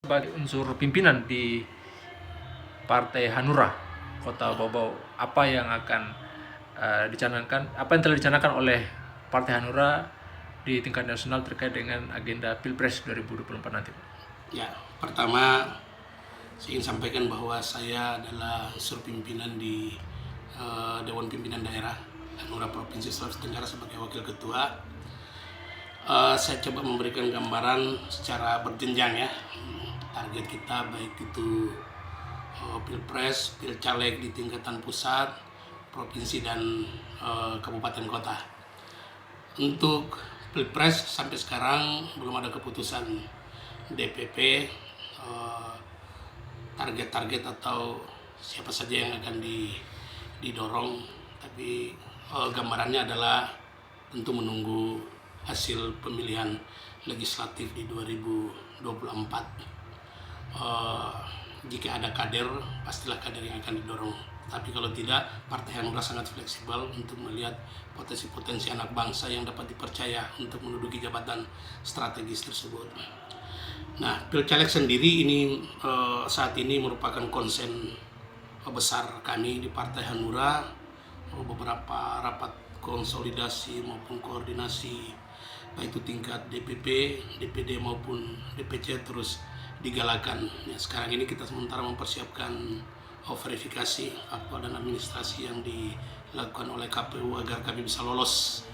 Sebagai unsur pimpinan di Partai Hanura Kota Bau-Bau, apa yang akan dicanangkan, apa yang telah dicanangkan oleh Partai Hanura di tingkat nasional terkait dengan agenda Pilpres 2024 nanti, Pak? Ya, pertama saya ingin sampaikan bahwa saya adalah unsur pimpinan di Dewan Pimpinan Daerah Hanura Provinsi Sulawesi Tenggara sebagai wakil ketua. Saya coba memberikan gambaran secara berjenjang ya. Target kita baik itu Pilpres, Pilcaleg di tingkatan pusat, provinsi dan kabupaten kota. Untuk Pilpres sampai sekarang belum ada keputusan DPP, target-target atau siapa saja yang akan didorong, tapi gambarannya adalah tentu menunggu hasil pemilihan legislatif di 2024. Jika ada kader, pastilah kader yang akan didorong. Tapi kalau tidak, Partai Hanura sangat fleksibel untuk melihat potensi-potensi anak bangsa yang dapat dipercaya untuk menduduki jabatan strategis tersebut. Nah, Pilcaleg sendiri ini saat ini merupakan konsen besar kami di Partai Hanura. Beberapa rapat konsolidasi maupun koordinasi baik itu tingkat DPP, DPD maupun DPC terus digalakan. Ya, sekarang ini kita sementara mempersiapkan verifikasi faktual dan administrasi yang dilakukan oleh KPU agar kami bisa lolos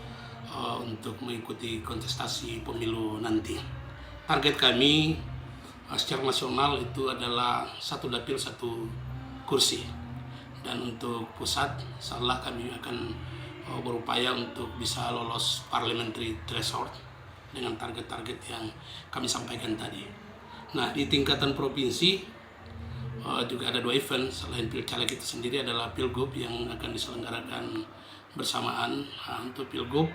untuk mengikuti kontestasi pemilu nanti. Target kami secara nasional itu adalah satu dapil satu kursi, dan untuk pusat insyaallah kami akan berupaya untuk bisa lolos parliamentary threshold dengan target-target yang kami sampaikan tadi. Nah, di tingkatan provinsi juga ada 2 event selain Pilcaleg itu sendiri, adalah Pilgub yang akan diselenggarakan bersamaan. Nah, untuk Pilgub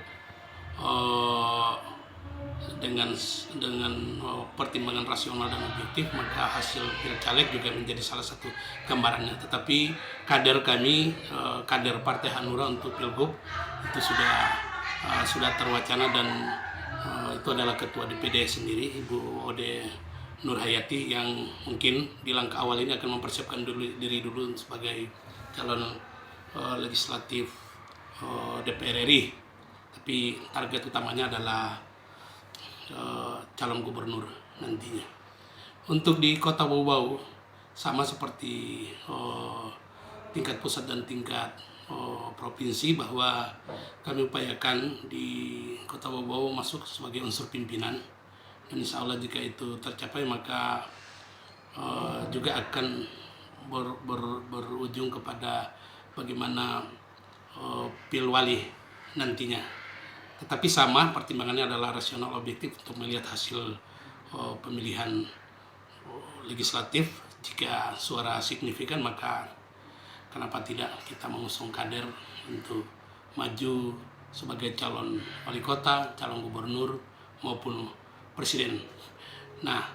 dengan pertimbangan rasional dan objektif, maka hasil Pilcaleg juga menjadi salah satu gambarannya. Tetapi kader kami, kader Partai Hanura untuk Pilgub itu sudah terwacana, dan itu adalah Ketua DPD sendiri, Ibu Ode Nurhayati, yang mungkin di langkah awal ini akan mempersiapkan diri dulu sebagai calon legislatif DPR RI. Tapi target utamanya adalah calon gubernur nantinya. Untuk di Kota Bau-Bau sama seperti tingkat pusat dan tingkat provinsi, bahwa kami upayakan di Kota Bau-Bau masuk sebagai unsur pimpinan, dan insya Allah jika itu tercapai maka juga akan berujung kepada bagaimana pilwali nantinya. Tetapi sama pertimbangannya adalah rasional objektif untuk melihat hasil pemilihan legislatif. Jika suara signifikan, maka kenapa tidak kita mengusung kader untuk maju sebagai calon wali kota, calon gubernur maupun presiden. Nah,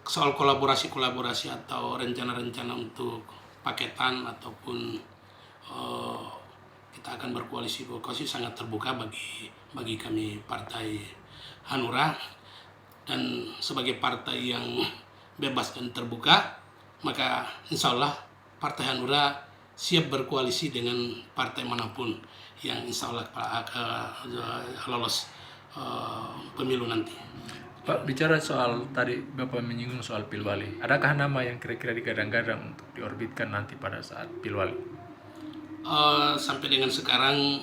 soal kolaborasi atau rencana-rencana untuk paketan ataupun kita akan berkoalisi sangat terbuka bagi kami Partai Hanura, dan sebagai partai yang bebas dan terbuka, maka insya Allah Partai Hanura siap berkoalisi dengan partai manapun yang insya Allah lolos pemilu nanti. Pak, bicara soal tadi Bapak menyinggung soal Pilwali, adakah nama yang kira-kira digadang-gadang untuk diorbitkan nanti pada saat Pilwali? Sampai dengan sekarang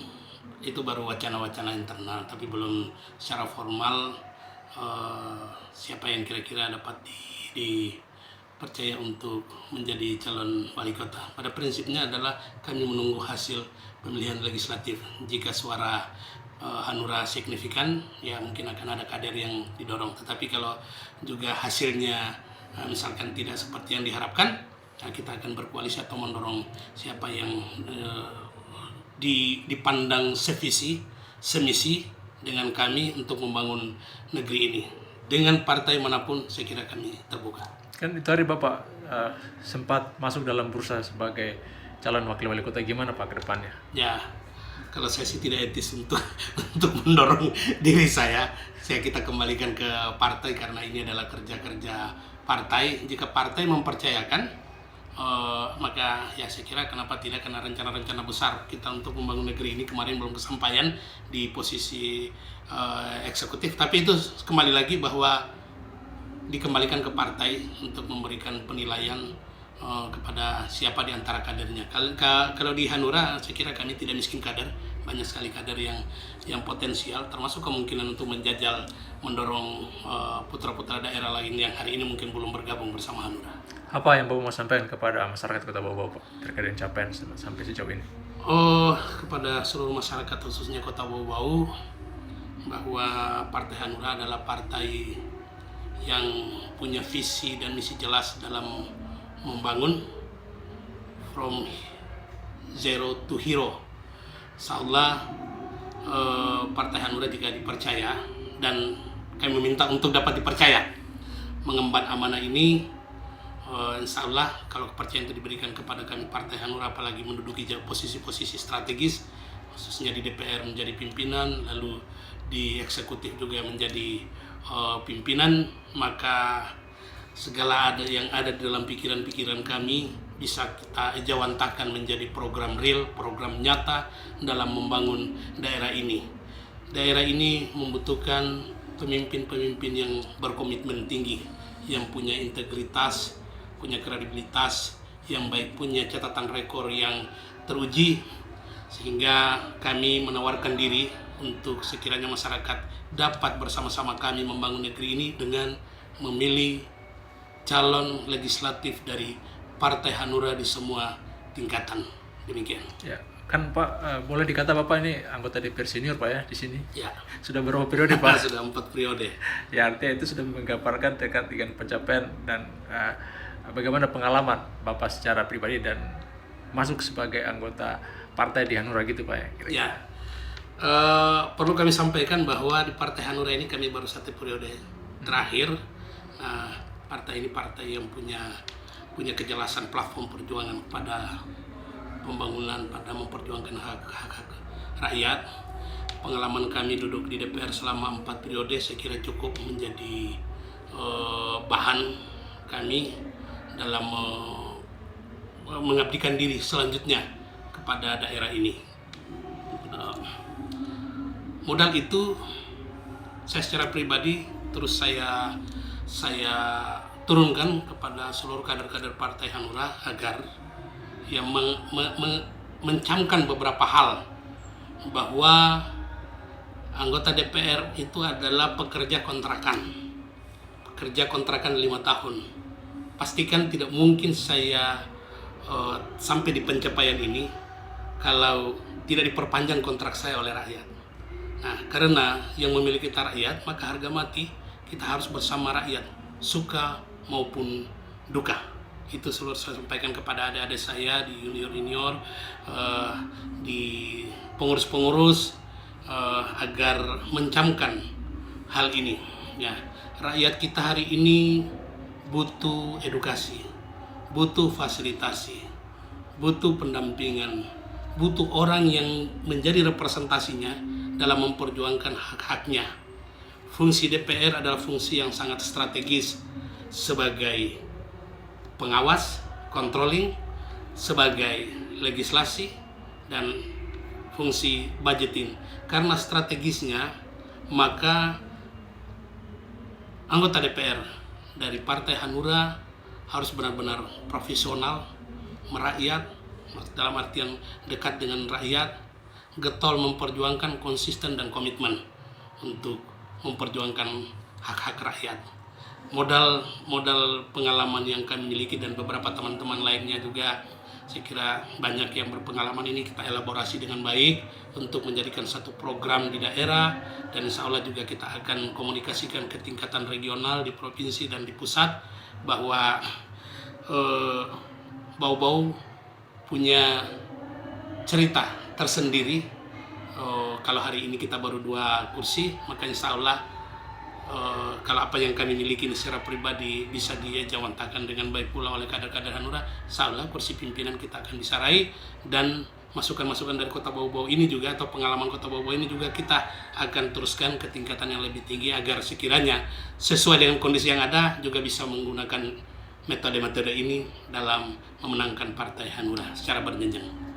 itu baru wacana-wacana internal, tapi belum secara formal siapa yang kira-kira dapat dipercaya untuk menjadi calon wali kota. Pada prinsipnya adalah kami menunggu hasil pemilihan legislatif. Jika suara Hanura signifikan, ya mungkin akan ada kader yang didorong. Tetapi kalau juga hasilnya misalkan tidak seperti yang diharapkan, nah kita akan berkoalisi atau mendorong siapa yang dipandang semisi dengan kami untuk membangun negeri ini. Dengan partai manapun saya kira kami terbuka. Kan itu hari Bapak sempat masuk dalam bursa sebagai calon wakil wali kota, gimana Pak ke depannya? Ya, Kalau saya sih tidak etis untuk untuk mendorong diri saya kita kembalikan ke partai karena ini adalah kerja-kerja partai. Jika partai mempercayakan, maka ya saya kira kenapa tidak, karena rencana-rencana besar kita untuk membangun negeri ini kemarin belum kesampaian di posisi eksekutif. Tapi itu kembali lagi bahwa dikembalikan ke partai untuk memberikan penilaian kepada siapa di antara kadernya. Kalau di Hanura saya kira kami tidak miskin kader, banyak sekali kader yang potensial, termasuk kemungkinan untuk menjajal mendorong putra-putra daerah lain yang hari ini mungkin belum bergabung bersama Hanura. Apa yang Bapak mau sampaikan kepada masyarakat Kota Bau-Bau terkait dengan capaian sampai sejauh ini? Kepada seluruh masyarakat khususnya Kota Bau-Bau, bahwa Partai Hanura adalah partai yang punya visi dan misi jelas dalam membangun from zero to hero. Insyaallah Partai Hanura jika dipercaya, dan kami meminta untuk dapat dipercaya mengemban amanah ini, insyaallah kalau kepercayaan itu diberikan kepada kami Partai Hanura, apalagi menduduki posisi-posisi strategis khususnya di DPR menjadi pimpinan, lalu di eksekutif juga menjadi pimpinan, maka segala yang ada di dalam pikiran-pikiran kami bisa kita ejawantahkan menjadi program real, program nyata dalam membangun daerah ini. Daerah ini membutuhkan pemimpin-pemimpin yang berkomitmen tinggi, yang punya integritas, punya kredibilitas yang baik, punya catatan rekor yang teruji, sehingga kami menawarkan diri untuk sekiranya masyarakat dapat bersama-sama kami membangun negeri ini dengan memilih calon legislatif dari Partai Hanura di semua tingkatan. Demikian. Ya, kan Pak, boleh dikata Bapak ini anggota DPR senior Pak ya di sini? Ya. Sudah berapa periode Pak? Sudah 4 periode. Ya, artinya itu sudah menggambarkan terkait dengan pencapaian dan bagaimana pengalaman Bapak secara pribadi dan masuk sebagai anggota partai di Hanura gitu Pak ya? Kira-kira. Ya. Perlu kami sampaikan bahwa di Partai Hanura ini kami baru 1 periode terakhir. Partai ini partai yang punya kejelasan platform perjuangan pada pembangunan, pada memperjuangkan hak-hak rakyat. Pengalaman kami duduk di DPR selama 4 periode saya kira cukup menjadi bahan kami dalam mengabdikan diri selanjutnya kepada daerah ini. Modal itu saya secara pribadi terus saya turunkan kepada seluruh kader-kader Partai Hanura agar yang mencamkan beberapa hal, bahwa anggota DPR itu adalah pekerja kontrakan 5 tahun. Pastikan tidak mungkin saya sampai di pencapaian ini kalau tidak diperpanjang kontrak saya oleh rakyat. Nah, karena yang memiliki kita rakyat, maka harga mati kita harus bersama rakyat, suka maupun duka. Itu selalu saya sampaikan kepada adik-adik saya di junior-junior, di pengurus-pengurus, agar mencamkan hal ini. Ya, rakyat kita hari ini butuh edukasi, butuh fasilitasi, butuh pendampingan, butuh orang yang menjadi representasinya dalam memperjuangkan hak-haknya. Fungsi DPR adalah fungsi yang sangat strategis sebagai pengawas, controlling, sebagai legislasi, dan fungsi budgeting. Karena strategisnya, maka anggota DPR dari Partai Hanura harus benar-benar profesional, merakyat, dalam artian dekat dengan rakyat, getol memperjuangkan, konsisten dan komitmen untuk memperjuangkan hak-hak rakyat. Modal pengalaman yang kami miliki dan beberapa teman-teman lainnya juga, saya kira banyak yang berpengalaman ini kita elaborasi dengan baik untuk menjadikan satu program di daerah, dan insya Allah juga kita akan komunikasikan ke tingkatan regional, di provinsi dan di pusat, bahwa Bau-Bau punya cerita tersendiri. Kalau hari ini kita baru 2 kursi, maka insya Allah kalau apa yang kami miliki secara pribadi bisa dijawantahkan dengan baik pula oleh kader-kader Hanura, insya Allah kursi pimpinan kita akan bisa raih, dan masukan-masukan dari Kota Bau-Bau ini juga, atau pengalaman Kota Bau-Bau ini juga kita akan teruskan ke tingkatan yang lebih tinggi agar sekiranya sesuai dengan kondisi yang ada juga bisa menggunakan metode-metode ini dalam memenangkan Partai Hanura secara berjenjang.